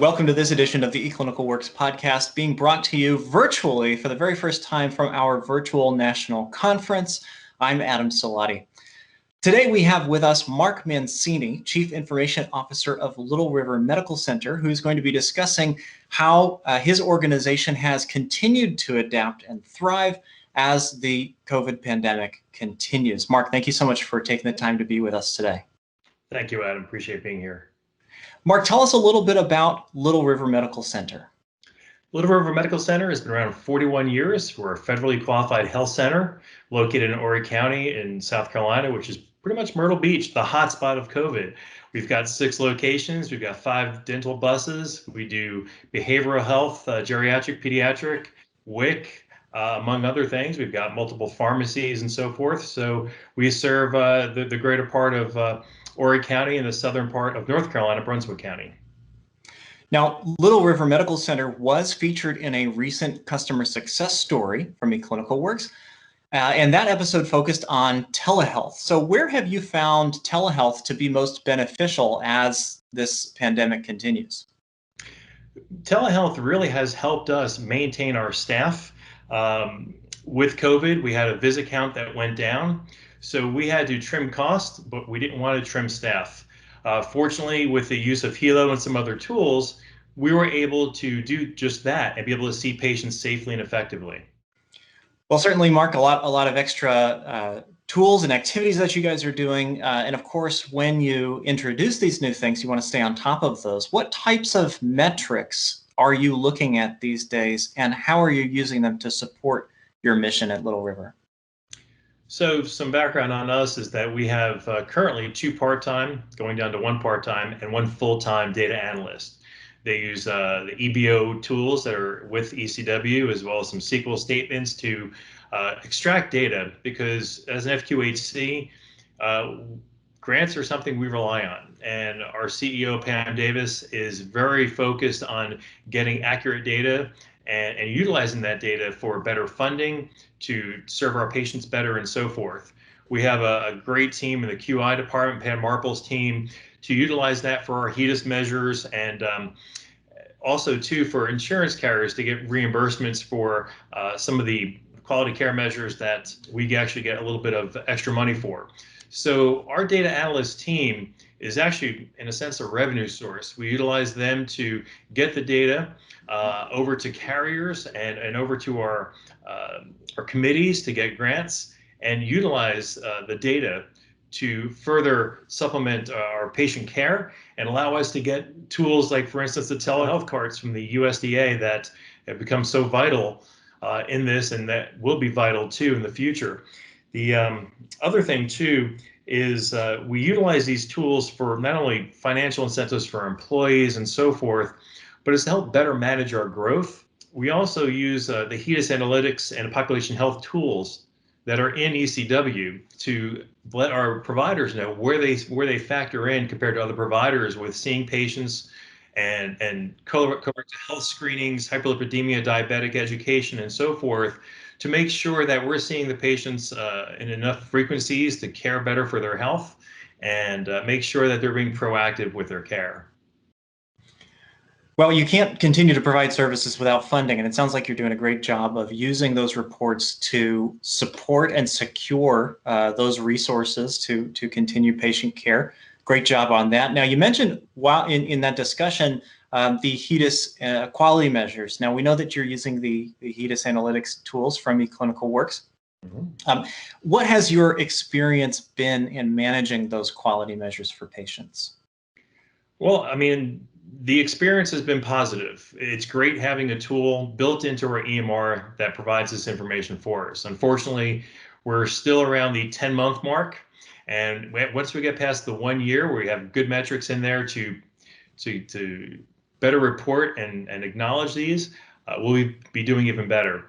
Welcome to this edition of the eClinicalWorks podcast, being brought to you virtually for the very first time from our virtual national conference. I'm Adam Salati. Today we have with us Mark Mancini, Chief Information Officer of Little River Medical Center, who's going to be discussing how his organization has continued to adapt and thrive as the COVID pandemic continues. Mark, thank you so much for taking the time to be with us today. Thank you, Adam. Appreciate being here. Mark, tell us a little bit about Little River Medical Center. Little River Medical Center has been around 41 years. We're a federally qualified health center located in Horry County in South Carolina, which is pretty much Myrtle Beach, the hotspot of COVID. We've got 6 locations. We've got 5 dental buses. We do behavioral health, geriatric, pediatric, WIC, among other things. We've got multiple pharmacies and so forth. So we serve the greater part of Horry County and the southern part of North Carolina, Brunswick County. Now, Little River Medical Center was featured in a recent customer success story from eClinicalWorks, and that episode focused on telehealth. So where have you found telehealth to be most beneficial as this pandemic continues? Telehealth really has helped us maintain our staff. With COVID, we had a visit count that went down. So we had to trim costs, but we didn't want to trim staff. Fortunately, with the use of healow and some other tools, we were able to do just that and be able to see patients safely and effectively. Well, certainly, Mark, a lot of extra tools and activities that you guys are doing. And of course, when you introduce these new things, you want to stay on top of those. What types of metrics are you looking at these days, and how are you using them to support your mission at Little River? So some background on us is that we have currently 2 part-time, going down to 1 part-time, and 1 full-time data analyst. They use the EBO tools that are with eCW, as well as some SQL statements to extract data, because as an FQHC, grants are something we rely on. And our CEO, Pam Davis, is very focused on getting accurate data and utilizing that data for better funding to serve our patients better and so forth. We have a great team in the QI department, Pam Marple's team, to utilize that for our HEDIS measures, and also too for insurance carriers to get reimbursements for some of the quality care measures that we actually get a little bit of extra money for. So our data analyst team is actually, in a sense, a revenue source. We utilize them to get the data over to carriers and over to our committees to get grants, and utilize the data to further supplement our patient care and allow us to get tools like, for instance, the telehealth cards from the USDA that have become so vital in this, and that will be vital too in the future. The other thing too is we utilize these tools for not only financial incentives for employees and so forth, but it's to help better manage our growth. We also use the HEDIS analytics and population health tools that are in eCW to let our providers know where they factor in compared to other providers with seeing patients and colorectal health screenings, hyperlipidemia, diabetic education, and so forth, to make sure that we're seeing the patients in enough frequencies to care better for their health, and make sure that they're being proactive with their care. Well, you can't continue to provide services without funding, and it sounds like you're doing a great job of using those reports to support and secure those resources to continue patient care. Great job on that. Now, you mentioned while in that discussion the HEDIS quality measures. Now, we know that you're using the HEDIS analytics tools from eClinicalWorks. Mm-hmm. What has your experience been in managing those quality measures for patients? Well, I mean, the experience has been positive. It's great having a tool built into our EMR that provides this information for us. Unfortunately, we're still around the 10-month mark. And once we get past the 1 year, where we have good metrics in there to better report and acknowledge these, we'll be doing even better.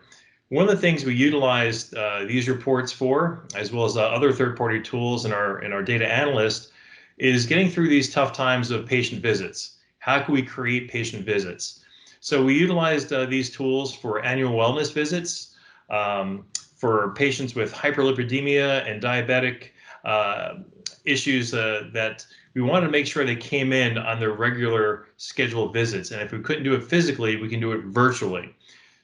One of the things we utilized these reports for, as well as other third-party tools in our data analyst, is getting through these tough times of patient visits. How can we create patient visits? So we utilized these tools for annual wellness visits for patients with hyperlipidemia and diabetic issues that we wanted to make sure they came in on their regular scheduled visits. And if we couldn't do it physically, we can do it virtually.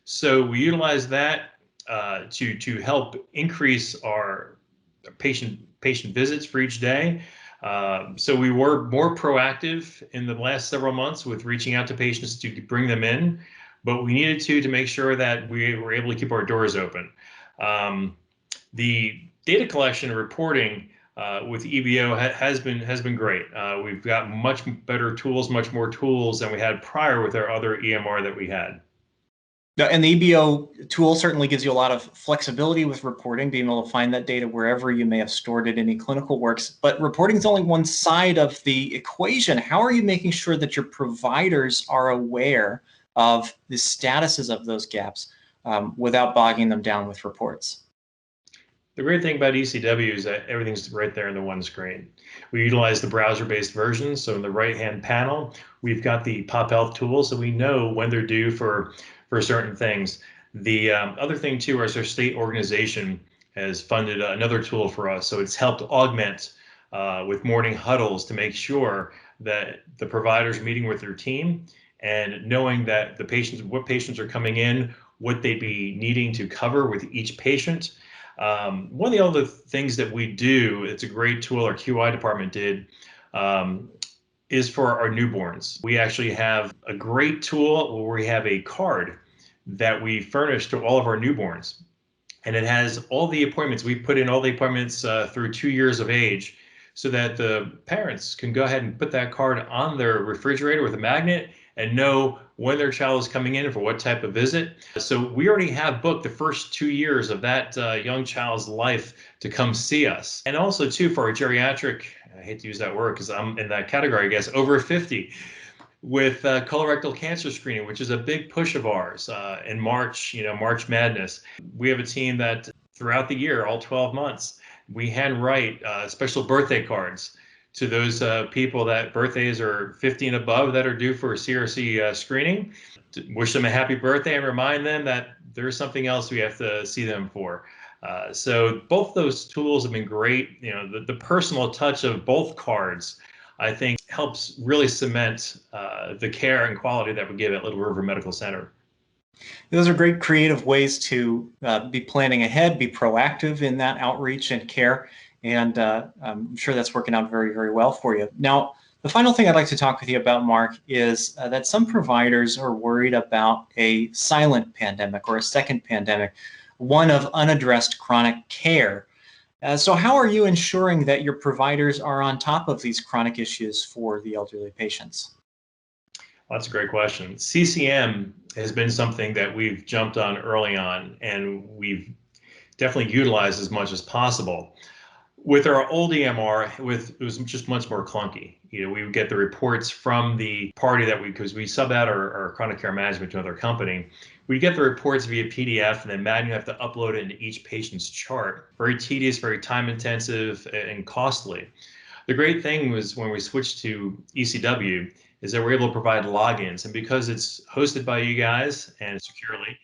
So we utilize that to help increase our patient visits for each day. So we were more proactive in the last several months with reaching out to patients to bring them in, but we needed to make sure that we were able to keep our doors open. The data collection and reporting with EBO has been great. We've got much better tools, much more tools than we had prior with our other EMR that we had. And the EBO tool certainly gives you a lot of flexibility with reporting, being able to find that data wherever you may have stored it in eClinicalWorks. But reporting is only one side of the equation. How are you making sure that your providers are aware of the statuses of those gaps without bogging them down with reports? The great thing about eCW is that everything's right there in the one screen. We utilize the browser-based version, so in the right-hand panel, we've got the Pop Health tool, so we know when they're due for certain things. The other thing too is our state organization has funded another tool for us, so it's helped augment with morning huddles to make sure that the providers are meeting with their team and knowing that the patients, what patients are coming in, what they'd be needing to cover with each patient. One of the other things that we do, it's a great tool our QI department did, is for our newborns. We actually have a great tool where we have a card that we furnish to all of our newborns. And it has all the appointments. We put in all the appointments through 2 years of age so that the parents can go ahead and put that card on their refrigerator with a magnet and know when their child is coming in for what type of visit. So we already have booked the first 2 years of that young child's life to come see us. And also too, for our geriatric, I hate to use that word because I'm in that category, I guess, over 50, with colorectal cancer screening, which is a big push of ours in March, March Madness. We have a team that throughout the year, all 12 months, we handwrite special birthday cards to those people that birthdays are 50 and above that are due for a CRC screening, to wish them a happy birthday and remind them that there's something else we have to see them for. So both those tools have been great. The personal touch of both cards, I think, helps really cement the care and quality that we give at Little River Medical Center. Those are great creative ways to be planning ahead, be proactive in that outreach and care. And I'm sure that's working out very, very well for you. Now, the final thing I'd like to talk with you about, Mark, is that some providers are worried about a silent pandemic or a second pandemic, one of unaddressed chronic care. So how are you ensuring that your providers are on top of these chronic issues for the elderly patients? Well, that's a great question. CCM has been something that we've jumped on early on, and we've definitely utilized as much as possible. With our old EMR, it was just much more clunky. We would get the reports from the party because we sub out our chronic care management to another company. We'd get the reports via PDF and then manually have to upload it into each patient's chart. Very tedious, very time intensive, and costly. The great thing was when we switched to eCW is that we're able to provide logins, and because it's hosted by you guys and securely,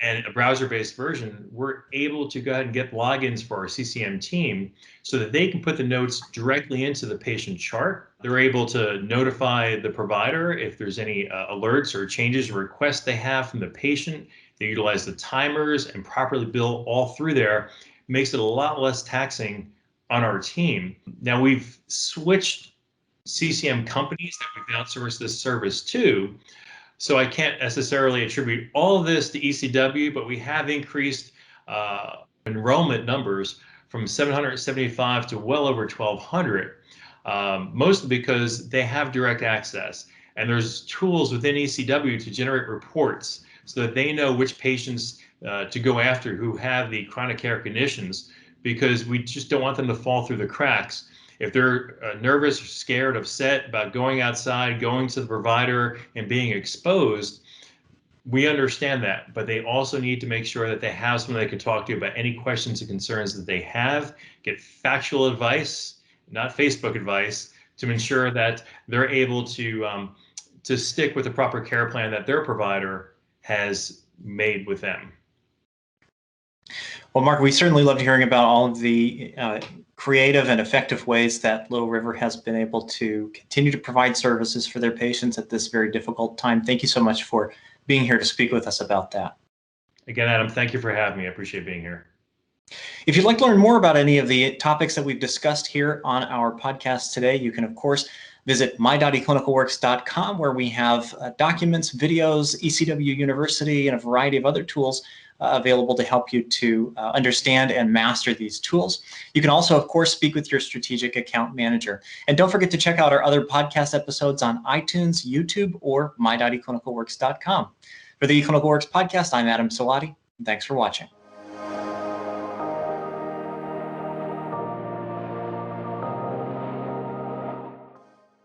and a browser-based version, we're able to go ahead and get logins for our CCM team so that they can put the notes directly into the patient chart. They're able to notify the provider if there's any alerts or changes or requests they have from the patient. They utilize the timers and properly bill all through there. Makes it a lot less taxing on our team. Now, we've switched CCM companies that we've outsourced this service to, so I can't necessarily attribute all of this to eCW, but we have increased enrollment numbers from 775 to well over 1,200, mostly because they have direct access. And there's tools within eCW to generate reports so that they know which patients to go after who have the chronic care conditions, because we just don't want them to fall through the cracks. If they're nervous, scared, upset about going outside, going to the provider and being exposed, we understand that, but they also need to make sure that they have someone they can talk to about any questions and concerns that they have, get factual advice, not Facebook advice, to ensure that they're able to stick with the proper care plan that their provider has made with them. Well, Mark, we certainly loved hearing about all of the creative and effective ways that Little River has been able to continue to provide services for their patients at this very difficult time. Thank you so much for being here to speak with us about that. Again, Adam, thank you for having me. I appreciate being here. If you'd like to learn more about any of the topics that we've discussed here on our podcast today, you can, of course, visit my.eClinicalWorks.com, where we have documents, videos, eCW University, and a variety of other tools available to help you to understand and master these tools. You can also, of course, speak with your strategic account manager. And don't forget to check out our other podcast episodes on iTunes, YouTube, or my.eClinicalWorks.com. For the eClinicalWorks podcast, I'm Adam Salati. Thanks for watching.